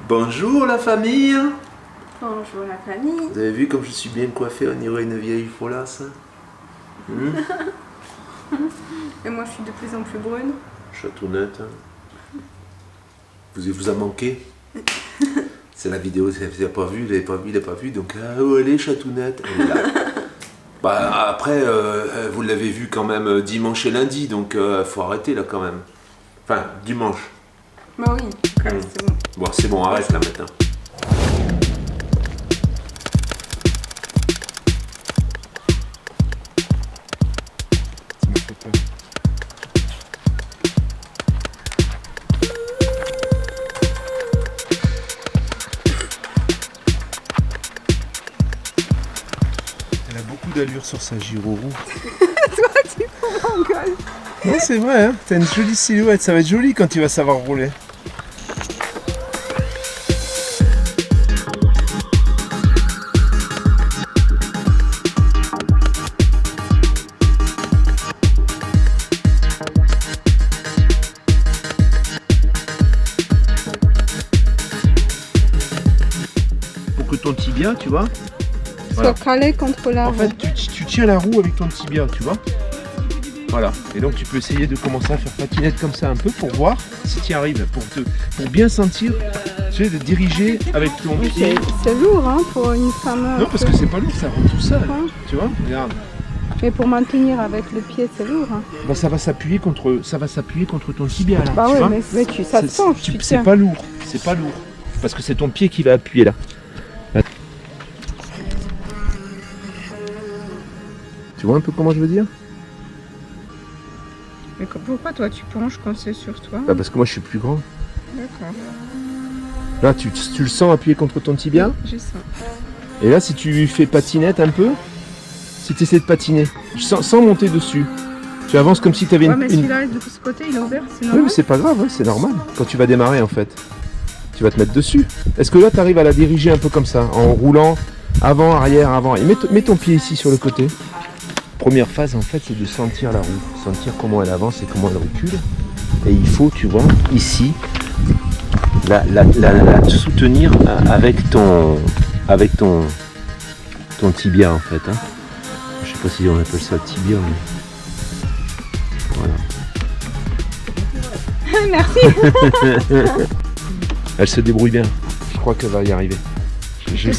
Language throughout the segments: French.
Bonjour la famille. Bonjour la famille. Vous avez vu comme je suis bien coiffé, on dirait une vieille folasse. Et moi je suis de plus en plus brune. Chatounette. Vous a manqué. C'est la vidéo, vous l'avez pas vu, il l'a pas vu, donc où elle est Chatounette, elle est là. Bah après, vous l'avez vu quand même dimanche et lundi, donc faut arrêter là quand même. Enfin, dimanche. Bah oui, c'est bon. Bon, c'est bon, arrête là maintenant. Ça me fait peur. Elle a beaucoup d'allure sur sa gyro roue. Toi tu m'engueules. Non, c'est vrai, hein. T'as une jolie silhouette, ça va être joli quand tu vas savoir rouler. Pour que ton tibia, tu vois, Soit calé contre la en fait, tu tiens la roue avec ton tibia, tu vois. Voilà. Et donc tu peux essayer de commencer à faire patinette comme ça un peu pour voir si tu y arrives, pour bien sentir, tu sais, de diriger avec ton pied. C'est lourd hein, pour une femme. Non, parce que c'est pas lourd, ça roule tout seul. Ouais. Tu vois, regarde. Mais pour maintenir avec le pied c'est lourd. Hein. Bah, ça va s'appuyer contre ton tibia là. Bah tu ouais, vois. mais ça te penche. C'est pas lourd, c'est pas lourd. Parce que c'est ton pied qui va appuyer là. Tu vois un peu comment je veux dire? Mais pourquoi toi tu penches quand c'est sur toi? Bah parce que moi je suis plus grand. D'accord. Là tu le sens appuyer contre ton tibia. J'ai ça. Et là si tu fais patinette un peu, si tu essaies de patiner, sans monter dessus, tu avances comme si tu avais Ouais, mais celui-là de ce côté il est ouvert, c'est Oui normal. mais c'est pas grave, ouais, c'est normal. Quand tu vas démarrer en fait, tu vas te mettre dessus. Est-ce que là tu arrives à la diriger un peu comme ça, en roulant avant, arrière, avant. Et mets ton pied ici sur le côté. Première phase en fait c'est de sentir la roue, sentir comment elle avance et comment elle recule. Et il faut, tu vois, ici, la soutenir avec ton tibia en fait. Hein. Je sais pas si on appelle ça tibia, mais voilà. Merci. Elle se débrouille bien. Je crois qu'elle va y arriver. Je la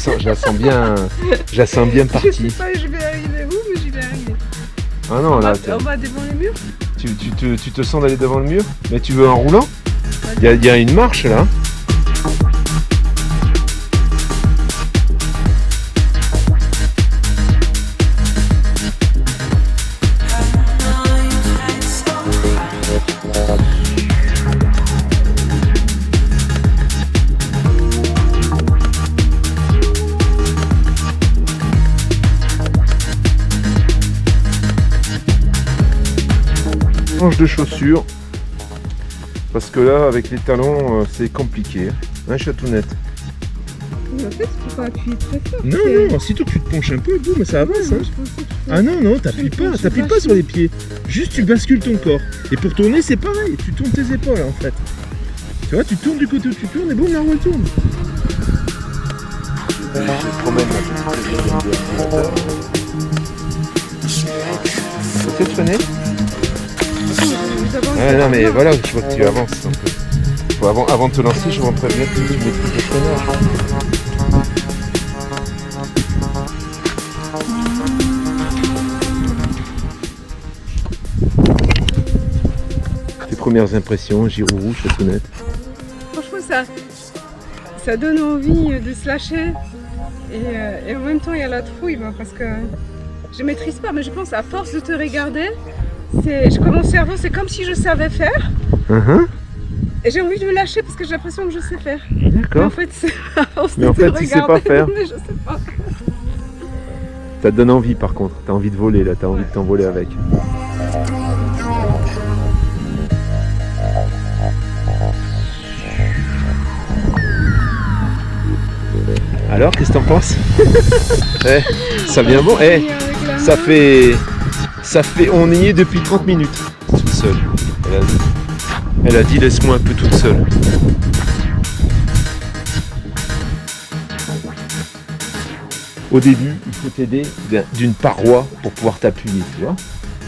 sens bien partie. Je sais pas, je vais arriver où, mais j'y vais arriver. Ah non, là, On va devant les murs. tu te sens d'aller devant le mur, mais tu veux en roulant? Il y a une marche là. Change de chaussures parce que là avec les talons c'est compliqué, hein Chatounette? En fait, il faut pas appuyer très fort. Non, sitôt que tu te penches un peu, boum, ça avance. Hein. Ah non, t'appuies pas sur les pieds, juste tu bascules ton corps. Et pour tourner c'est pareil, tu tournes tes épaules en fait. Tu vois, tu tournes du côté où tu tournes et boum, la roue elle tourne. Je promène Essaie de freiner. Ah non mais voilà, je vois que tu avances un peu. Faut avant de te lancer, je vais en prévenir que tu maîtrises le freinage. Tes premières impressions, Girourou, Chatounette? Franchement, ça donne envie de se lâcher. Et en même temps, il y a la trouille, moi, parce que je maîtrise pas, mais je pense à force de te regarder, mon cerveau, c'est comme si je savais faire. Et j'ai envie de me lâcher parce que j'ai l'impression que je sais faire. D'accord. Mais en fait, c'est à force Mais de en te fait, regarder. tu sais pas faire. Mais je sais pas. Ça te donne envie par contre, t'as envie de voler là, t'as envie de t'envoler avec. Alors, qu'est-ce que t'en penses? Ça vient bon. Ça fait, on y est depuis 30 minutes, toute seule. Elle a dit laisse-moi un peu toute seule. Au début, il faut t'aider d'une paroi pour pouvoir t'appuyer, tu vois.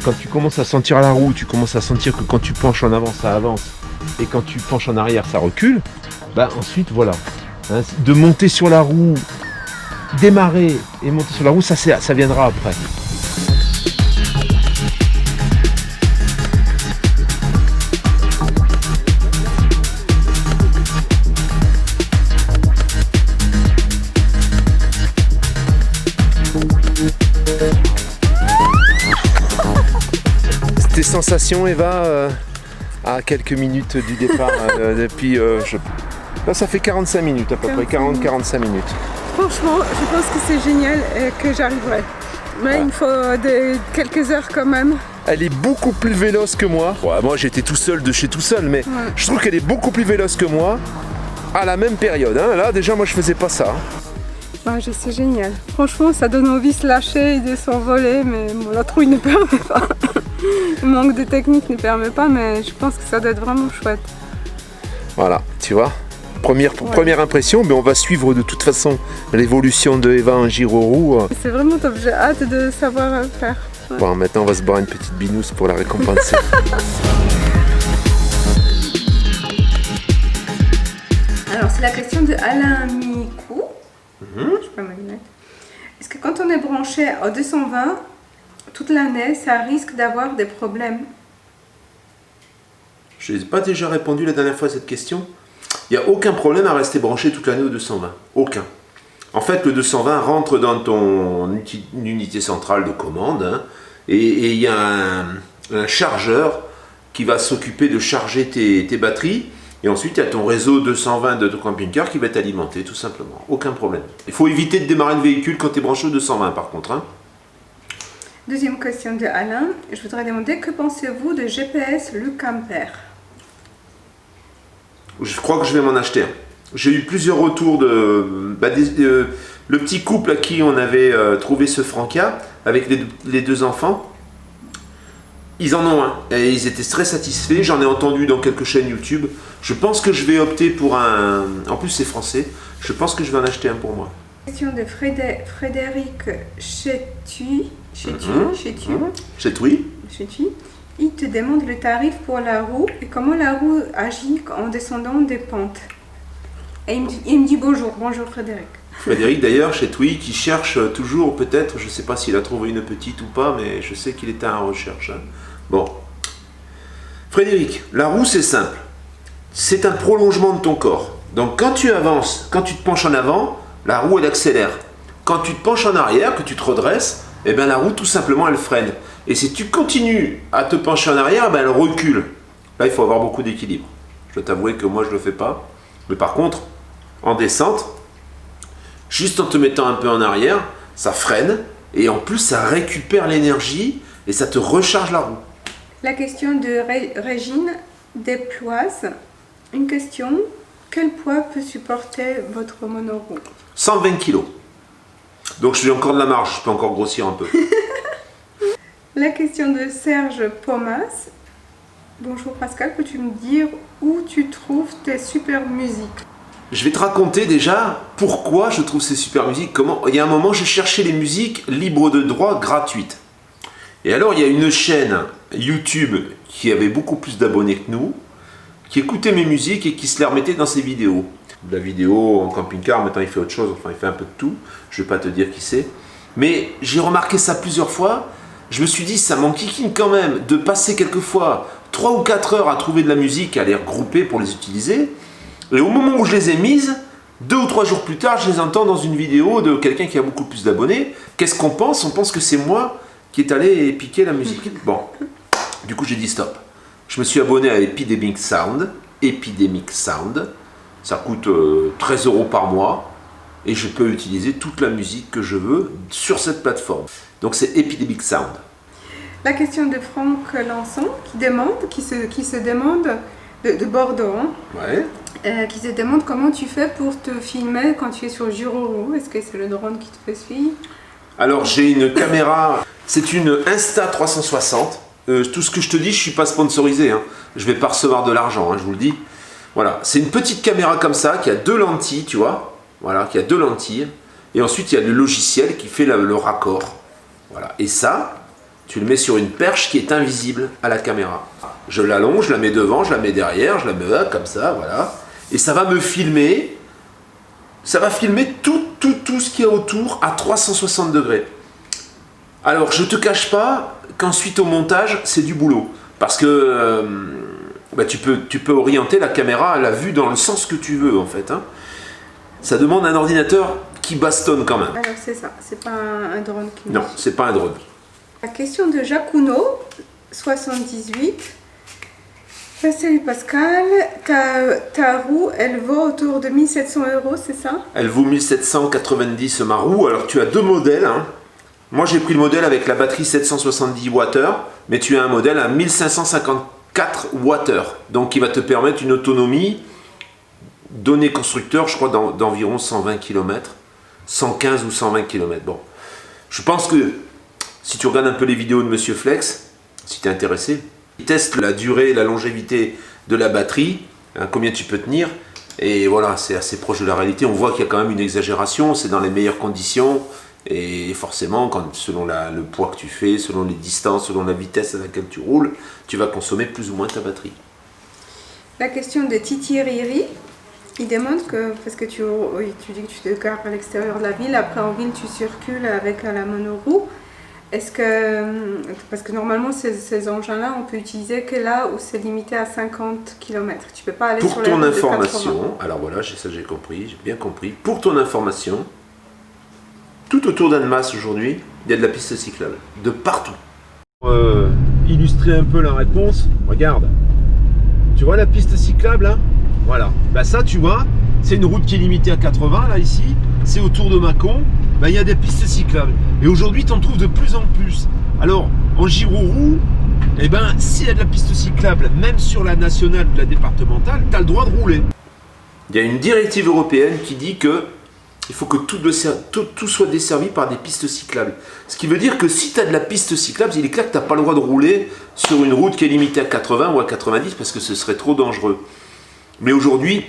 Quand tu commences à sentir la roue, tu commences à sentir que quand tu penches en avant, ça avance, et quand tu penches en arrière, ça recule, bah ensuite, voilà. Hein, de monter sur la roue, démarrer et monter sur la roue, ça viendra après. Tes sensations, Eva, à quelques minutes du départ, depuis... Là, ça fait 45 minutes à peu près, 40-45 minutes. Franchement, je pense que c'est génial et que j'arriverai. Mais il faut quelques heures quand même. Elle est beaucoup plus véloce que moi. Ouais, moi, j'étais tout seul de chez tout seul, mais je trouve qu'elle est beaucoup plus véloce que moi à la même période. Hein. Là, déjà, moi, je faisais pas ça. Ouais, c'est génial. Franchement, ça donne envie de se lâcher et de s'envoler, mais bon, la trouille ne permet pas. Le manque de technique ne permet pas, mais je pense que ça doit être vraiment chouette. Voilà, tu vois. Première impression, mais on va suivre de toute façon l'évolution de Eva en giro-roue. C'est vraiment top, j'ai hâte de savoir faire. Ouais. Bon, maintenant, on va se boire une petite binousse pour la récompenser. Alors, c'est la question de Alain Micou. Je peux me mettre. Est-ce que quand on est branché à 220 toute l'année, ça risque d'avoir des problèmes? Je n'ai pas déjà répondu la dernière fois à cette question. Il n'y a aucun problème à rester branché toute l'année au 220. Aucun. En fait, le 220 rentre dans ton unité centrale de commande, hein, et il y a un chargeur qui va s'occuper de charger tes batteries. Et ensuite, il y a ton réseau 220 de ton camping-car qui va t'alimenter, tout simplement. Aucun problème. Il faut éviter de démarrer le véhicule quand tu es branché au 220, par contre. Hein. Deuxième question de Alain. Je voudrais demander, que pensez-vous de GPS Le Camper? Je crois que je vais m'en acheter un. J'ai eu plusieurs retours le petit couple à qui on avait trouvé ce Franca, avec les deux enfants. Ils en ont un et ils étaient très satisfaits. J'en ai entendu dans quelques chaînes YouTube. Je pense que je vais opter pour un. En plus, c'est français. Je pense que je vais en acheter un pour moi. Question de Frédéric Chetui. Il te demande le tarif pour la roue et comment la roue agit en descendant des pentes. Et il me dit bonjour Frédéric. Frédéric d'ailleurs, chez Twi, qui cherche toujours peut-être, je ne sais pas s'il a trouvé une petite ou pas, mais je sais qu'il était en recherche. Hein. Bon. Frédéric, la roue c'est simple. C'est un prolongement de ton corps. Donc quand tu avances, quand tu te penches en avant, la roue elle accélère. Quand tu te penches en arrière, que tu te redresses, eh bien la roue tout simplement elle freine. Et si tu continues à te pencher en arrière, ben, elle recule. Là il faut avoir beaucoup d'équilibre. Je dois t'avouer que moi je ne le fais pas. Mais par contre, en descente, juste en te mettant un peu en arrière, ça freine et en plus ça récupère l'énergie et ça te recharge la roue. La question de Régine Desploises. Une question, quel poids peut supporter votre monoroue? 120 kg. Donc j'ai encore de la marge, je peux encore grossir un peu. La question de Serge Pomas. Bonjour Pascal, peux-tu me dire où tu trouves tes super musiques? Je vais te raconter déjà pourquoi je trouve ces super musiques. Il y a un moment, j'ai cherché les musiques libres de droit gratuites. Et alors, il y a une chaîne YouTube qui avait beaucoup plus d'abonnés que nous, qui écoutait mes musiques et qui se les remettait dans ses vidéos. La vidéo en camping-car, maintenant il fait autre chose, enfin il fait un peu de tout. Je ne vais pas te dire qui c'est. Mais j'ai remarqué ça plusieurs fois. Je me suis dit, ça m'enquiquine quand même de passer quelquefois 3 ou 4 heures à trouver de la musique, à les regrouper pour les utiliser. Et au moment où je les ai mises, 2 ou 3 jours plus tard, je les entends dans une vidéo de quelqu'un qui a beaucoup plus d'abonnés. Qu'est-ce qu'on pense? On pense que c'est moi qui est allé piquer la musique. Bon, du coup j'ai dit stop. Je me suis abonné à Epidemic Sound. Ça coûte 13 € par mois. Et je peux utiliser toute la musique que je veux sur cette plateforme. Donc c'est Epidemic Sound. La question de Franck Lançon qui se demande de Bordeaux, hein, Ouais. qui se demande comment tu fais pour te filmer quand tu es sur Giro. Est-ce que c'est le drone qui te fait suivre? Alors j'ai une caméra, c'est une Insta360. Tout ce que je te dis, je ne suis pas sponsorisé. Hein. Je ne vais pas recevoir de l'argent, hein, je vous le dis. Voilà, c'est une petite caméra comme ça qui a 2 lentilles, tu vois. Voilà, qui a 2 lentilles. Et ensuite, il y a le logiciel qui fait le raccord. Voilà. Et ça, tu le mets sur une perche qui est invisible à la caméra. Je l'allonge, je la mets devant, je la mets derrière, je la mets là, comme ça, voilà. Et ça va me filmer. Ça va filmer tout ce qu'il y a autour à 360 degrés. Alors, je te cache pas qu'ensuite au montage, c'est du boulot. Parce que tu peux orienter la caméra à la vue dans le sens que tu veux, en fait. Hein. Ça demande un ordinateur qui bastonne quand même. Alors c'est ça, c'est pas un drone qui... Non, c'est pas un drone. La question de Jacuno, 78. Salut Pascal, ta roue, elle vaut autour de 1700 €, c'est ça? Elle vaut 1790 ma roue. Alors tu as deux modèles. Hein. Moi j'ai pris le modèle avec la batterie 770 Wh, mais tu as un modèle à 1554 Wh. Donc qui va te permettre une autonomie, données constructeur, je crois, d'environ 120 km. 115 ou 120 km. Bon, je pense que si tu regardes un peu les vidéos de Monsieur Flex, si tu es intéressé, il teste la durée, la longévité de la batterie, hein, combien tu peux tenir, et voilà, c'est assez proche de la réalité. On voit qu'il y a quand même une exagération, c'est dans les meilleures conditions, et forcément, selon le poids que tu fais, selon les distances, selon la vitesse à laquelle tu roules, tu vas consommer plus ou moins ta batterie. La question de Titi Riri. Il demande que, parce que tu dis que tu te gares à l'extérieur de la ville, après en ville tu circules avec la monoroue. Est-ce que, parce que normalement ces engins-là, on peut utiliser que là où c'est limité à 50 km. Tu peux pas aller sur les routes de 80. Pour ton information, alors voilà, ça j'ai compris, j'ai bien compris. Pour ton information, tout autour d'Annemasse aujourd'hui, il y a de la piste cyclable, de partout. Pour illustrer un peu la réponse, regarde. Tu vois la piste cyclable là? Voilà, bah ça tu vois, c'est une route qui est limitée à 80 là ici, c'est autour de Mâcon, bah, il y a des pistes cyclables. Et aujourd'hui tu en trouves de plus en plus. Alors en Girourou, eh ben, s'il y a de la piste cyclable, même sur la nationale ou la départementale, tu as le droit de rouler. Il y a une directive européenne qui dit que il faut que tout soit desservi par des pistes cyclables. Ce qui veut dire que si tu as de la piste cyclable, il est clair que tu n'as pas le droit de rouler sur une route qui est limitée à 80 ou à 90 parce que ce serait trop dangereux. Mais aujourd'hui,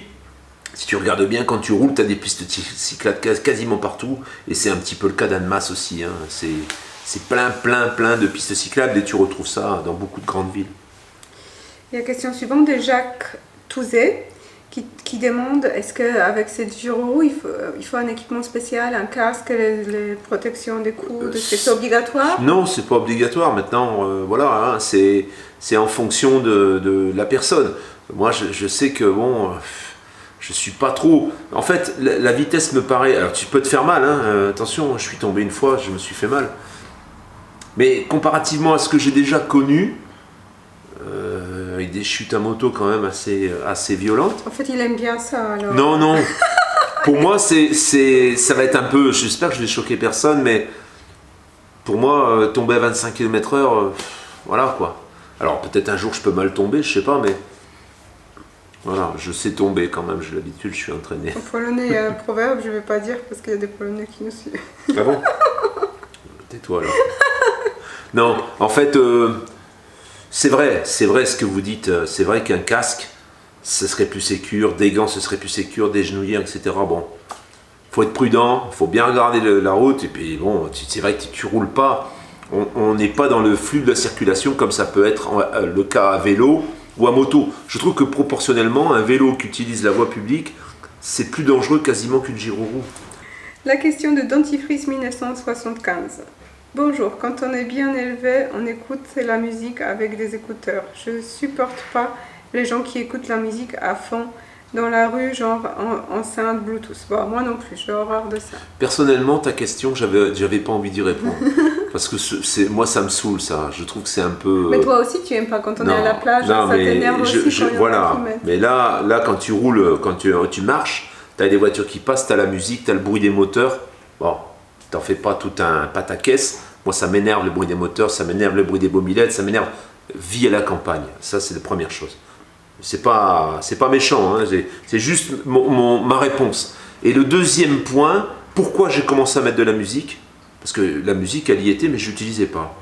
si tu regardes bien, quand tu roules, tu as des pistes cyclables quasiment partout. Et c'est un petit peu le cas d'Annemasse aussi. Hein. C'est plein de pistes cyclables et tu retrouves ça dans beaucoup de grandes villes. Et la question suivante de Jacques Touzet qui demande, est-ce qu'avec cette Giro, il faut un équipement spécial, un casque, les protections des coudes, c'est obligatoire? Non, c'est pas obligatoire. Maintenant, voilà, hein, c'est en fonction de la personne. Moi, je sais que bon, je suis pas trop. En fait, la vitesse me paraît. Alors, tu peux te faire mal. Hein, attention, je suis tombé une fois, je me suis fait mal. Mais comparativement à ce que j'ai déjà connu, avec des chutes à moto quand même assez violentes. En fait, il aime bien ça. Alors. Non. Pour moi, ça va être un peu. J'espère que je vais choquer personne, mais pour moi, tomber à 25 km/h, voilà quoi. Alors peut-être un jour je peux mal tomber, je sais pas, mais. Voilà, je sais tomber quand même, j'ai l'habitude, je suis entraîné. En polonais, il y a un proverbe, je ne vais pas dire parce qu'il y a des polonais qui nous suivent. Ah bon? Tais-toi alors. Non, en fait, c'est vrai ce que vous dites. C'est vrai qu'un casque, ce serait plus sécure, des gants, ce serait plus sécure, des genouillères, etc. Bon, faut être prudent, faut bien regarder la route, et puis bon, c'est vrai que tu roules pas, on n'est pas dans le flux de la circulation comme ça peut être le cas à vélo ou à moto. Je trouve que proportionnellement, un vélo qui utilise la voie publique, c'est plus dangereux quasiment qu'une Girourou. La question de Dentifrice 1975. Bonjour, quand on est bien élevé, on écoute la musique avec des écouteurs. Je ne supporte pas les gens qui écoutent la musique à fond dans la rue, genre enceinte Bluetooth. Bon, moi non plus, j'ai horreur de ça. Personnellement, ta question, j'avais pas envie d'y répondre. Parce que moi, ça me saule, ça. Je trouve que c'est un peu... Mais toi aussi, tu aimes pas quand on est à la plage, ça t'énerve aussi quand voilà. Mais là, quand tu roules, quand tu marches, tu as des voitures qui passent, tu as la musique, tu as le bruit des moteurs. Bon, t'en fais pas tout un pataquès. Moi, ça m'énerve le bruit des moteurs, ça m'énerve le bruit des mobylettes, ça m'énerve. Vie à la campagne, ça, c'est la première chose. C'est pas méchant, hein, c'est juste ma réponse. Et le deuxième point, pourquoi j'ai commencé à mettre de la musique? Parce que la musique, elle y était, mais je l'utilisais pas.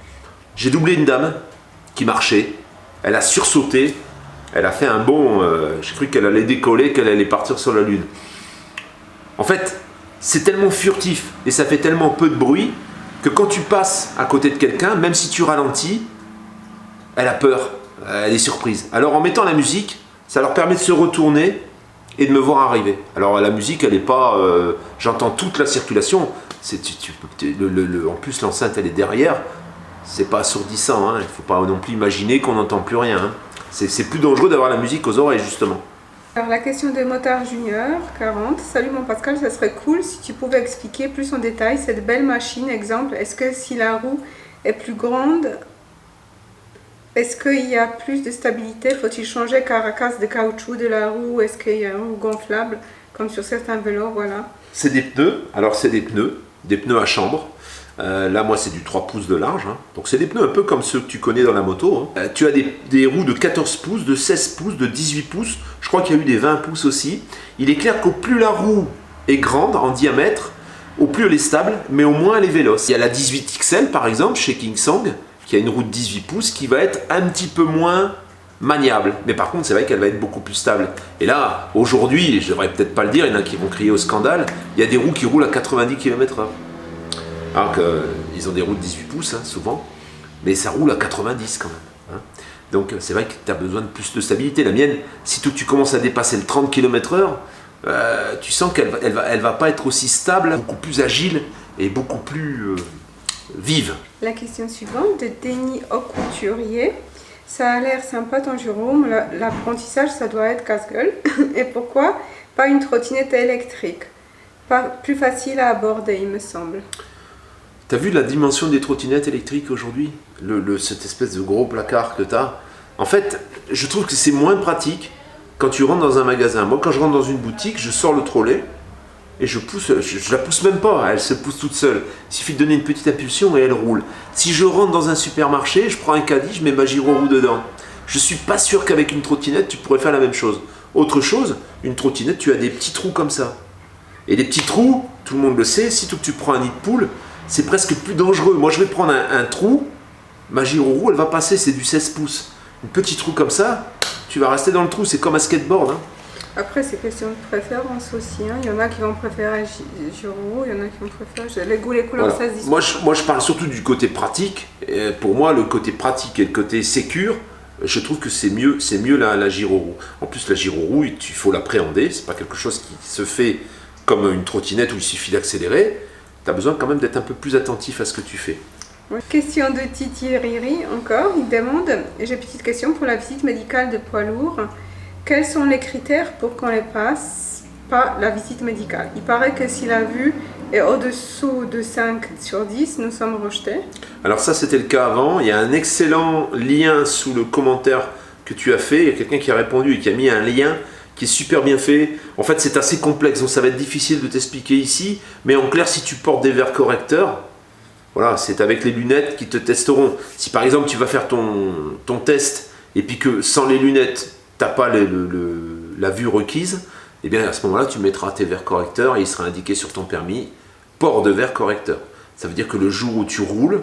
J'ai doublé une dame qui marchait, elle a sursauté, elle a fait un bond, j'ai cru qu'elle allait décoller, qu'elle allait partir sur la lune. En fait, c'est tellement furtif et ça fait tellement peu de bruit que quand tu passes à côté de quelqu'un, même si tu ralentis, elle a peur, elle est surprise. Alors en mettant la musique, ça leur permet de se retourner et de me voir arriver. Alors la musique, elle n'est pas... j'entends toute la circulation. En plus, l'enceinte, elle est derrière. C'est pas assourdissant. Hein. Il ne faut pas non plus imaginer qu'on n'entend plus rien. Hein. C'est plus dangereux d'avoir la musique aux oreilles, justement. Alors la question de Motard Junior, 40. Salut mon Pascal, ça serait cool si tu pouvais expliquer plus en détail cette belle machine. Exemple, est-ce que si la roue est plus grande, est-ce qu'il y a plus de stabilité? Faut-il changer carcasse de caoutchouc de la roue? Est-ce qu'il y a une roue gonflable comme sur certains vélos? Voilà. C'est des pneus. Alors c'est des pneus à chambre. Là, moi, c'est du 3 pouces de large. Hein. Donc, c'est des pneus un peu comme ceux que tu connais dans la moto. Hein. Tu as des roues de 14 pouces, de 16 pouces, de 18 pouces. Je crois qu'il y a eu des 20 pouces aussi. Il est clair qu'au plus la roue est grande en diamètre, au plus elle est stable, mais au moins elle est véloce. Il y a la 18XL, par exemple, chez Kingsong, qui a une roue de 18 pouces, qui va être un petit peu moins maniable. Mais par contre, c'est vrai qu'elle va être beaucoup plus stable. Et là, aujourd'hui, je devrais peut-être pas le dire, il y en a qui vont crier au scandale, il y a des roues qui roulent à 90 km/h. Alors qu'ils ont des roues de 18 pouces, hein, souvent, mais ça roule à 90 quand même. Hein. Donc c'est vrai que tu as besoin de plus de stabilité. La mienne, si tu commences à dépasser le 30 km/h, tu sens qu'elle va pas être aussi stable, beaucoup plus agile et beaucoup plus vive. La question suivante de Denis Aucouturier. Ça a l'air sympa ton Jérôme, l'apprentissage ça doit être casse-gueule. Et pourquoi pas une trottinette électrique? Pas plus facile à aborder, il me semble. T'as vu la dimension des trottinettes électriques aujourd'hui? Cette espèce de gros placard que t'as. En fait, je trouve que c'est moins pratique quand tu rentres dans un magasin. Moi, quand je rentre dans une boutique, je sors le trolley et je la pousse même pas. Elle se pousse toute seule. Il suffit de donner une petite impulsion et elle roule. Si je rentre dans un supermarché, je prends un caddie, je mets ma gyro-roue dedans. Je suis pas sûr qu'avec une trottinette, tu pourrais faire la même chose. Autre chose, une trottinette, tu as des petits trous comme ça. Et les petits trous, tout le monde le sait, sitôt que tu prends un nid de poule, c'est presque plus dangereux. Moi, je vais prendre un trou, ma gyro-roue, elle va passer, c'est du 16 pouces. Un petit trou comme ça, tu vas rester dans le trou, c'est comme un skateboard. Hein. Après, c'est question de préférence aussi. Hein. Il y en a qui vont préférer gyro, il y en a qui vont préférer... Les goûts, les couleurs, voilà. Ça se discute. Moi, je parle surtout du côté pratique. Et pour moi, le côté pratique et le côté sécure, je trouve que c'est mieux la gyro-roue. En plus, la gyro-roue, il faut l'appréhender. C'est pas quelque chose qui se fait comme une trottinette où il suffit d'accélérer. Tu as besoin quand même d'être un peu plus attentif à ce que tu fais. Question de Titi Riri encore, il demande, j'ai une petite question pour la visite médicale de poids lourd. Quels sont les critères pour qu'on les passe pas la visite médicale? Il paraît que si la vue est au-dessous de 5 sur 10, nous sommes rejetés. Alors ça c'était le cas avant, il y a un excellent lien sous le commentaire que tu as fait, il y a quelqu'un qui a répondu et qui a mis un lien qui est super bien fait. En fait, c'est assez complexe, donc ça va être difficile de t'expliquer ici. Mais en clair, si tu portes des verres correcteurs, voilà, c'est avec les lunettes qui te testeront. Si par exemple, tu vas faire ton test et puis que sans les lunettes, tu n'as pas la vue requise, eh bien à ce moment-là, tu mettras tes verres correcteurs et il sera indiqué sur ton permis port de verres correcteurs. Ça veut dire que le jour où tu roules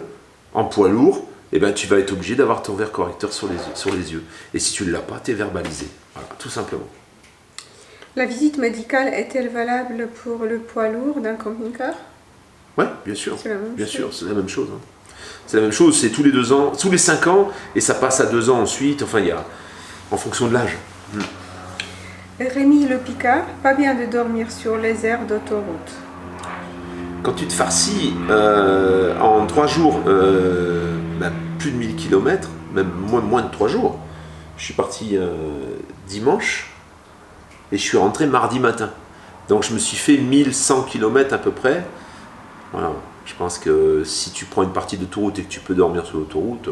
en poids lourd, eh bien, tu vas être obligé d'avoir ton verre correcteur sur les yeux. Et si tu ne l'as pas, tu es verbalisé. Voilà, tout simplement. La visite médicale est-elle valable pour le poids lourd d'un camping-car? Oui, bien sûr. C'est la même bien chose. sûr, c'est la même chose. Hein. C'est la même chose, c'est tous les 2 ans, tous les 5 ans, et ça passe à 2 ans ensuite. Enfin, il y a en fonction de l'âge. Rémi Le Picard, pas bien de dormir sur les aires d'autoroute. Quand tu te farcis en 3 jours, plus de 1000 km, même moins de 3 jours, je suis parti dimanche et je suis rentré mardi matin. Donc je me suis fait 1100 km à peu près. Voilà. Je pense que si tu prends une partie d'autoroute et que tu peux dormir sur l'autoroute,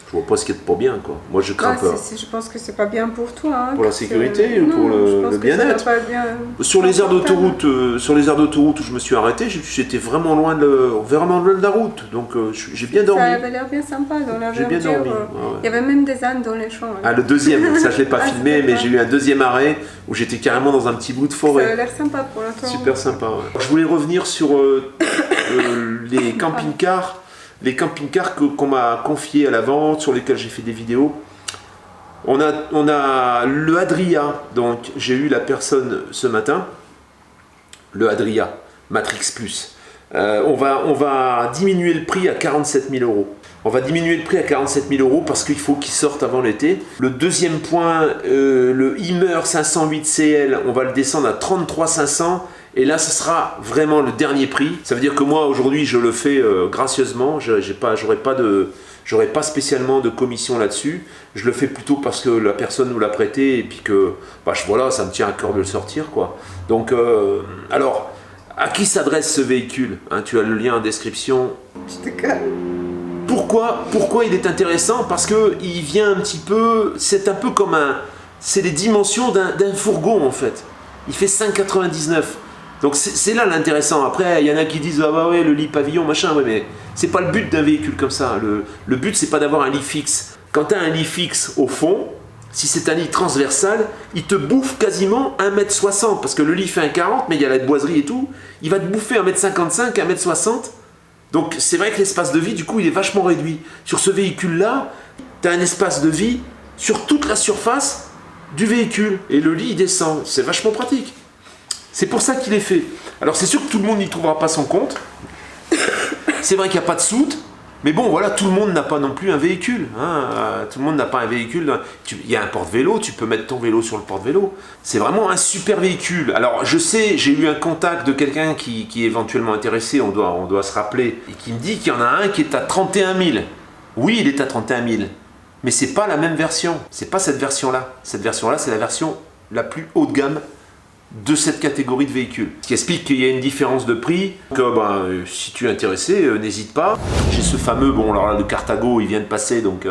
je vois pas ce qu'il y a de pas bien, quoi. Moi je crains pas. Je pense que c'est pas bien pour toi. Hein, pour la sécurité ou pour le bien-être. Sur les aires d'autoroute, où je me suis arrêté, j'étais vraiment loin de la route. Donc j'ai bien dormi. Ça avait l'air bien sympa dans la verdure. J'ai bien dormi. Il y avait même des ânes dans les champs. Ah, le deuxième, ça je l'ai pas filmé, mais j'ai eu un deuxième arrêt où j'étais carrément dans un petit bout de forêt. Ça a l'air sympa pour l'instant. Super sympa. Ouais. Je voulais revenir sur les camping-cars. Les camping-cars qu'on m'a confiés à la vente, sur lesquels j'ai fait des vidéos. On a le Adria, donc j'ai eu la personne ce matin, le Adria. Matrix Plus. On va diminuer le prix à 47 000 €. On va diminuer le prix à 47 000 € parce qu'il faut qu'il sorte avant l'été. Le deuxième point, le Hummer 508 CL, on va le descendre à 33 500. Et là, ce sera vraiment le dernier prix. Ça veut dire que moi, aujourd'hui, je le fais gracieusement. J'aurai pas spécialement de commission là-dessus. Je le fais plutôt parce que la personne nous l'a prêté et puis que, voilà, ça me tient à cœur de le sortir, quoi. Donc, alors, à qui s'adresse ce véhicule, hein, tu as le lien en description. Je te calme. Pourquoi il est intéressant? Parce que il vient un petit peu, c'est un peu comme c'est les dimensions d'un fourgon en fait. Il fait 5,99. Donc c'est là l'intéressant. Après, il y en a qui disent ah bah ouais, le lit pavillon machin, ouais, mais c'est pas le but d'un véhicule comme ça. Le but c'est pas d'avoir un lit fixe. Quand tu as un lit fixe au fond, si c'est un lit transversal, il te bouffe quasiment 1,60 m parce que le lit fait 1,40 m, mais il y a la boiserie et tout. Il va te bouffer 1,55 m, 1,60 m. Donc c'est vrai que l'espace de vie, du coup, il est vachement réduit. Sur ce véhicule-là, tu as un espace de vie sur toute la surface du véhicule. Et le lit, il descend. C'est vachement pratique. C'est pour ça qu'il est fait. Alors c'est sûr que tout le monde n'y trouvera pas son compte. C'est vrai qu'il n'y a pas de soute. Mais bon, voilà, tout le monde n'a pas non plus un véhicule. Hein. Tout le monde n'a pas un véhicule. Il y a un porte-vélo, tu peux mettre ton vélo sur le porte-vélo. C'est vraiment un super véhicule. Alors, je sais, j'ai eu un contact de quelqu'un qui est éventuellement intéressé, on doit se rappeler, et qui me dit qu'il y en a un qui est à 31 000. Oui, il est à 31 000. Mais c'est pas la même version. C'est pas cette version-là. Cette version-là, c'est la version la plus haut de gamme de cette catégorie de véhicules. Ce qui explique qu'il y a une différence de prix. Que, si tu es intéressé, n'hésite pas. J'ai ce fameux, alors là, le Cartago, il vient de passer, donc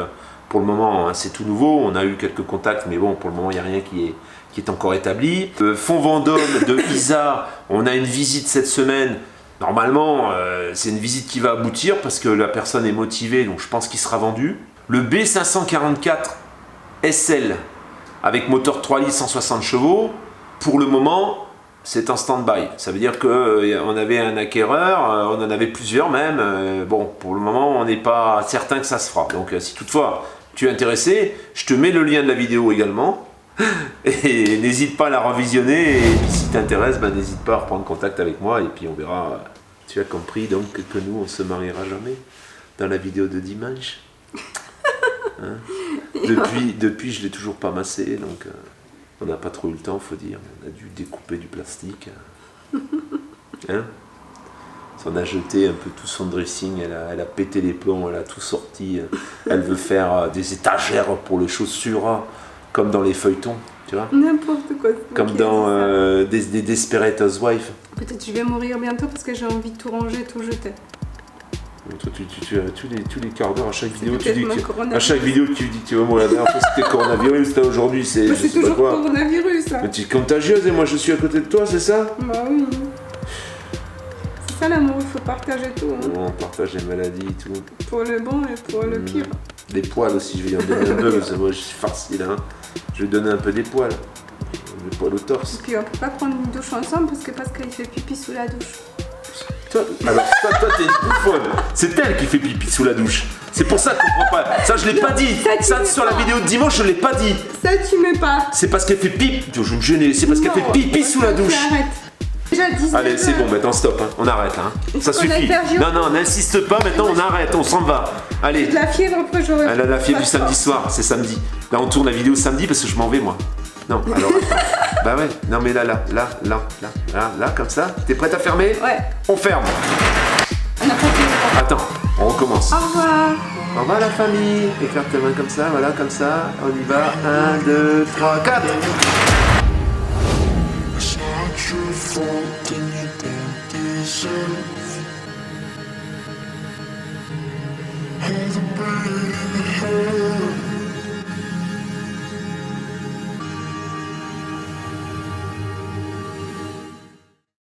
pour le moment, hein, c'est tout nouveau. On a eu quelques contacts, mais bon, pour le moment, il n'y a rien qui est encore établi. Fonds Vendôme de Isa, on a une visite cette semaine. Normalement, c'est une visite qui va aboutir parce que la personne est motivée, donc je pense qu'il sera vendu. Le B544 SL avec moteur 3 litres 160 chevaux. Pour le moment, c'est en stand-by. Ça veut dire qu'on avait un acquéreur, on en avait plusieurs même. Bon, pour le moment, on n'est pas certain que ça se fera. Donc, si toutefois tu es intéressé, je te mets le lien de la vidéo également. Et n'hésite pas à la revisionner. Et puis, si t'intéresse, n'hésite pas à reprendre contact avec moi. Et puis, on verra. Tu as compris donc que nous, on se mariera jamais dans la vidéo de dimanche. Hein? Depuis, je l'ai toujours pas massé, donc... On n'a pas trop eu le temps, faut dire. On a dû découper du plastique. Hein? On a jeté un peu tout son dressing, elle a pété les plombs, elle a tout sorti. Elle veut faire des étagères pour les chaussures, comme dans les feuilletons, tu vois? N'importe quoi. Comme dans des Desperate Housewives. Peut-être je vais mourir bientôt parce que j'ai envie de tout ranger, tout jeter. Toi, tu tous les quarts d'heure, à chaque vidéo, tu dis que tu vas mourir. La dernière fois, c'était coronavirus, là aujourd'hui, c'est c'est toujours coronavirus. Hein. Mais tu es contagieuse et moi je suis à côté de toi, c'est ça? Bah oui. C'est ça l'amour, il faut partager tout. Hein. On partage les maladies et tout. Pour le bon et pour le pire. Des poils aussi, je vais y en donner un peu, parce que moi je suis farci là. Hein. Je vais donner un peu des poils. Des poils au torse. Et puis on peut pas prendre une douche ensemble parce qu'elle fait pipi sous la douche. Alors toi t'es une bouffonne. C'est elle qui fait pipi sous la douche. C'est pour ça que je comprends pas. Ça je l'ai pas dit. Ça sur la vidéo de dimanche je l'ai pas dit. Ça tu mets pas. C'est parce qu'elle fait pipi. Je vais me gêner. C'est parce qu'elle fait pipi sous la douche. Arrête. Déjà 19 Allez c'est bon maintenant stop. Hein. On arrête là. Hein. Ça suffit. Non n'insiste pas. Maintenant on arrête. On s'en va. Allez. La fièvre après j'aurais. Elle a la fièvre du samedi soir. C'est samedi. Là on tourne la vidéo samedi parce que je m'en vais moi. Non, alors bah ouais, non mais là, comme ça. T'es prête à fermer? Ouais. On ferme. On a pas fini. Attends, on recommence. Au revoir. Au revoir la famille. Écarte ta main comme ça, voilà, comme ça. On y va. 1, 2, 3, 4. All the burden in the